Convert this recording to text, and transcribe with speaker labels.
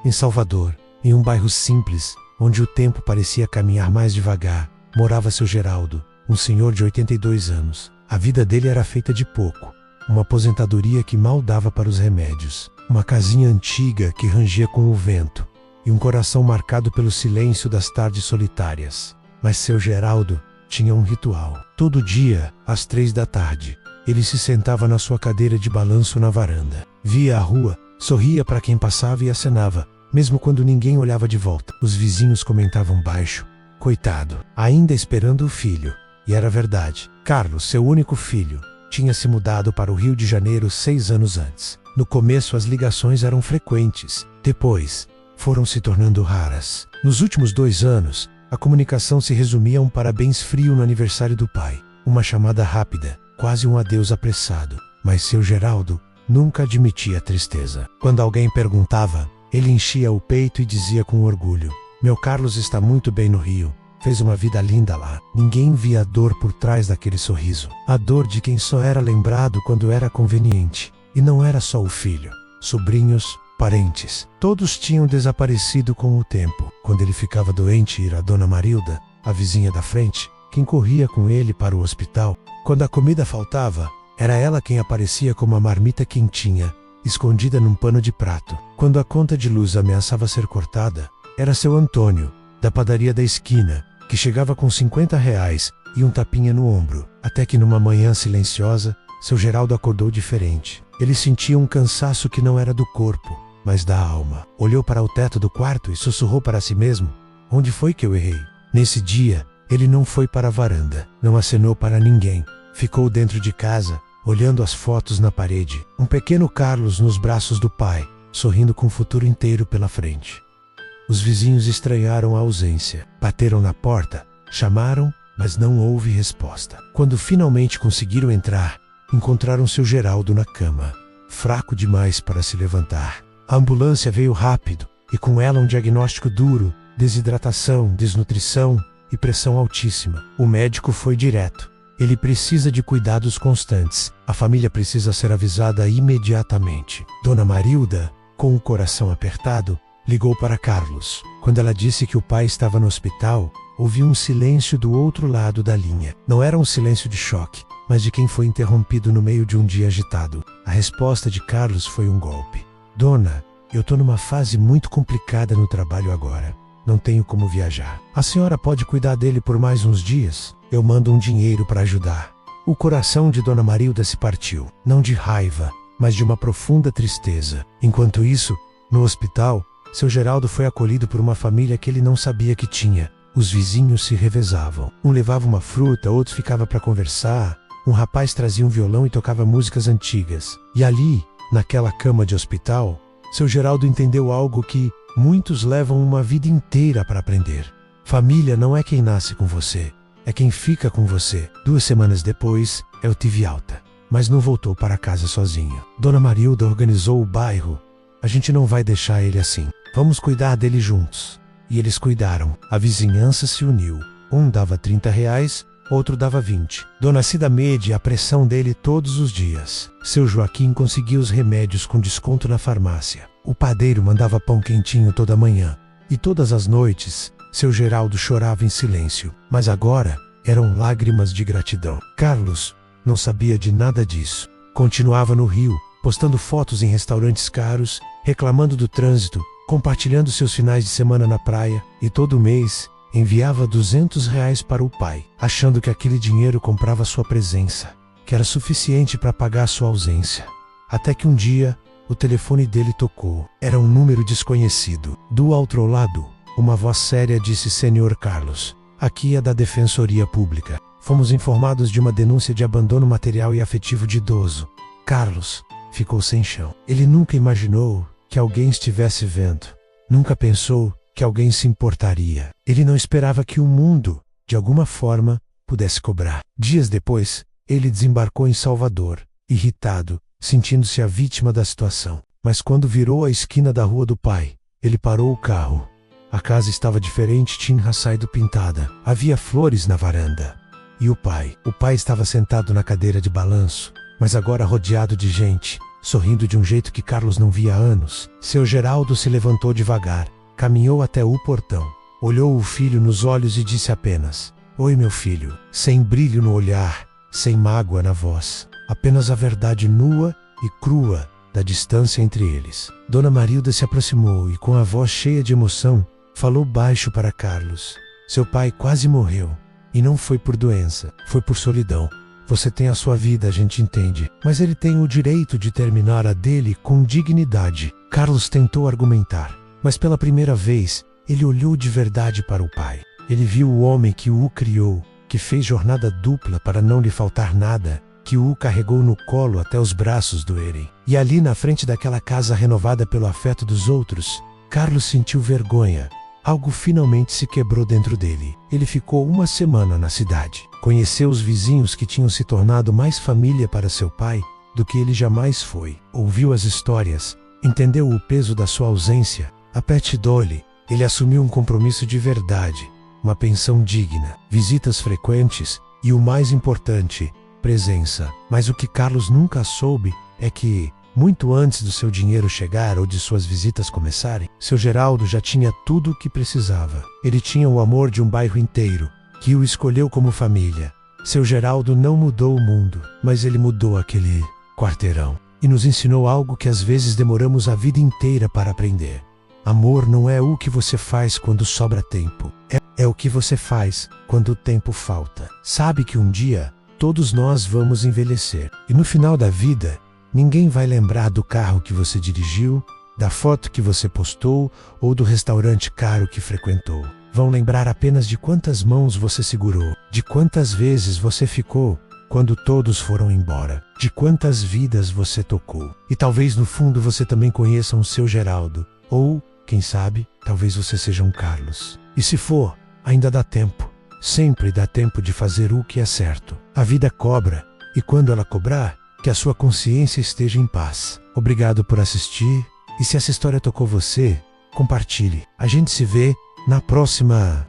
Speaker 1: Em Salvador, em um bairro simples, onde o tempo parecia caminhar mais devagar, morava seu Geraldo, um senhor de 82 anos. A vida dele era feita de pouco. Uma aposentadoria que mal dava para os remédios. Uma casinha antiga que rangia com o vento. E um coração marcado pelo silêncio das tardes solitárias. Mas seu Geraldo tinha um ritual. Todo dia, às 3 da tarde, ele se sentava na sua cadeira de balanço na varanda. Via a rua, sorria para quem passava e acenava, mesmo quando ninguém olhava de volta. Os vizinhos comentavam baixo: coitado, ainda esperando o filho. E era verdade. Carlos, seu único filho, tinha se mudado para o Rio de Janeiro 6 anos antes. No começo as ligações eram frequentes, depois foram se tornando raras. Nos últimos 2 anos, a comunicação se resumia a um parabéns frio no aniversário do pai, uma chamada rápida, quase um adeus apressado. Mas seu Geraldo nunca admitia tristeza. Quando alguém perguntava, ele enchia o peito e dizia com orgulho: meu Carlos está muito bem no Rio. Fez uma vida linda lá. Ninguém via a dor por trás daquele sorriso. A dor de quem só era lembrado quando era conveniente. E não era só o filho. Sobrinhos, parentes, todos tinham desaparecido com o tempo. Quando ele ficava doente, era a dona Marilda, a vizinha da frente, quem corria com ele para o hospital. Quando a comida faltava, era ela quem aparecia com uma marmita quentinha, escondida num pano de prato. Quando a conta de luz ameaçava ser cortada, era seu Antônio, da padaria da esquina, que chegava com R$ 50 e um tapinha no ombro. Até que numa manhã silenciosa, seu Geraldo acordou diferente. Ele sentia um cansaço que não era do corpo, mas da alma. Olhou para o teto do quarto e sussurrou para si mesmo: onde foi que eu errei? Nesse dia, ele não foi para a varanda, não acenou para ninguém. Ficou dentro de casa, olhando as fotos na parede. Um pequeno Carlos nos braços do pai, sorrindo com o futuro inteiro pela frente. Os vizinhos estranharam a ausência. Bateram na porta, chamaram, mas não houve resposta. Quando finalmente conseguiram entrar, encontraram seu Geraldo na cama, fraco demais para se levantar. A ambulância veio rápido, e com ela um diagnóstico duro: desidratação, desnutrição e pressão altíssima. O médico foi direto: ele precisa de cuidados constantes. A família precisa ser avisada imediatamente. Dona Marilda, com o coração apertado, ligou para Carlos. Quando ela disse que o pai estava no hospital, ouviu um silêncio do outro lado da linha. Não era um silêncio de choque, mas de quem foi interrompido no meio de um dia agitado. A resposta de Carlos foi um golpe: dona, eu tô numa fase muito complicada no trabalho agora. Não tenho como viajar. A senhora pode cuidar dele por mais uns dias? Eu mando um dinheiro para ajudar. O coração de Dona Marilda se partiu, não de raiva, mas de uma profunda tristeza. Enquanto isso, no hospital, seu Geraldo foi acolhido por uma família que ele não sabia que tinha. Os vizinhos se revezavam. Um levava uma fruta, outro ficava para conversar. Um rapaz trazia um violão e tocava músicas antigas. E ali, naquela cama de hospital, seu Geraldo entendeu algo que muitos levam uma vida inteira para aprender. Família não é quem nasce com você, é quem fica com você. 2 semanas depois, eu tive alta, mas não voltou para casa sozinho. Dona Marilda organizou o bairro. A gente não vai deixar ele assim. Vamos cuidar dele juntos. E eles cuidaram. A vizinhança se uniu. Um dava R$ 30, outro dava 20. Dona Cida media a pressão dele todos os dias. Seu Joaquim conseguia os remédios com desconto na farmácia. O padeiro mandava pão quentinho toda manhã. E todas as noites, seu Geraldo chorava em silêncio. Mas agora, eram lágrimas de gratidão. Carlos não sabia de nada disso. Continuava no Rio, postando fotos em restaurantes caros, reclamando do trânsito, compartilhando seus finais de semana na praia, e todo mês enviava R$ 200 para o pai, achando que aquele dinheiro comprava sua presença, que era suficiente para pagar sua ausência. Até que um dia, o telefone dele tocou. Era um número desconhecido. Do outro lado, uma voz séria disse: Senhor Carlos, aqui é da Defensoria Pública. Fomos informados de uma denúncia de abandono material e afetivo de idoso. Carlos ficou sem chão. Ele nunca imaginou que alguém estivesse vendo. Nunca pensou que alguém se importaria. Ele não esperava que o mundo, de alguma forma, pudesse cobrar. Dias depois, ele desembarcou em Salvador, irritado, sentindo-se a vítima da situação. Mas quando virou a esquina da rua do pai, ele parou o carro. A casa estava diferente, tinha saído pintada. Havia flores na varanda. E o pai? O pai estava sentado na cadeira de balanço, mas agora rodeado de gente, sorrindo de um jeito que Carlos não via há anos. Seu Geraldo se levantou devagar, caminhou até o portão, olhou o filho nos olhos e disse apenas: "Oi, meu filho", sem brilho no olhar, sem mágoa na voz, apenas a verdade nua e crua da distância entre eles. Dona Marilda se aproximou e, com a voz cheia de emoção, falou baixo para Carlos: "Seu pai quase morreu. E não foi por doença, foi por solidão. Você tem a sua vida, a gente entende, mas ele tem o direito de terminar a dele com dignidade." Carlos tentou argumentar, mas pela primeira vez, ele olhou de verdade para o pai. Ele viu o homem que o criou, que fez jornada dupla para não lhe faltar nada, que o carregou no colo até os braços doerem. E ali na frente daquela casa renovada pelo afeto dos outros, Carlos sentiu vergonha. Algo finalmente se quebrou dentro dele. Ele ficou uma semana na cidade. Conheceu os vizinhos que tinham se tornado mais família para seu pai do que ele jamais foi. Ouviu as histórias, entendeu o peso da sua ausência. A Pet Dolly, ele assumiu um compromisso de verdade, uma pensão digna, visitas frequentes e, o mais importante, presença. Mas o que Carlos nunca soube é que, muito antes do seu dinheiro chegar ou de suas visitas começarem, seu Geraldo já tinha tudo o que precisava. Ele tinha o amor de um bairro inteiro, que o escolheu como família. Seu Geraldo não mudou o mundo, mas ele mudou aquele quarteirão. E nos ensinou algo que às vezes demoramos a vida inteira para aprender. Amor não é o que você faz quando sobra tempo. É o que você faz quando o tempo falta. Sabe que um dia todos nós vamos envelhecer. E no final da vida, ninguém vai lembrar do carro que você dirigiu, da foto que você postou ou do restaurante caro que frequentou. Vão lembrar apenas de quantas mãos você segurou, de quantas vezes você ficou quando todos foram embora, de quantas vidas você tocou. E talvez no fundo você também conheça um seu Geraldo, ou, quem sabe, talvez você seja um Carlos. E se for, ainda dá tempo. Sempre dá tempo de fazer o que é certo. A vida cobra, e quando ela cobrar, que a sua consciência esteja em paz. Obrigado por assistir, e se essa história tocou você, compartilhe. A gente se vê na próxima.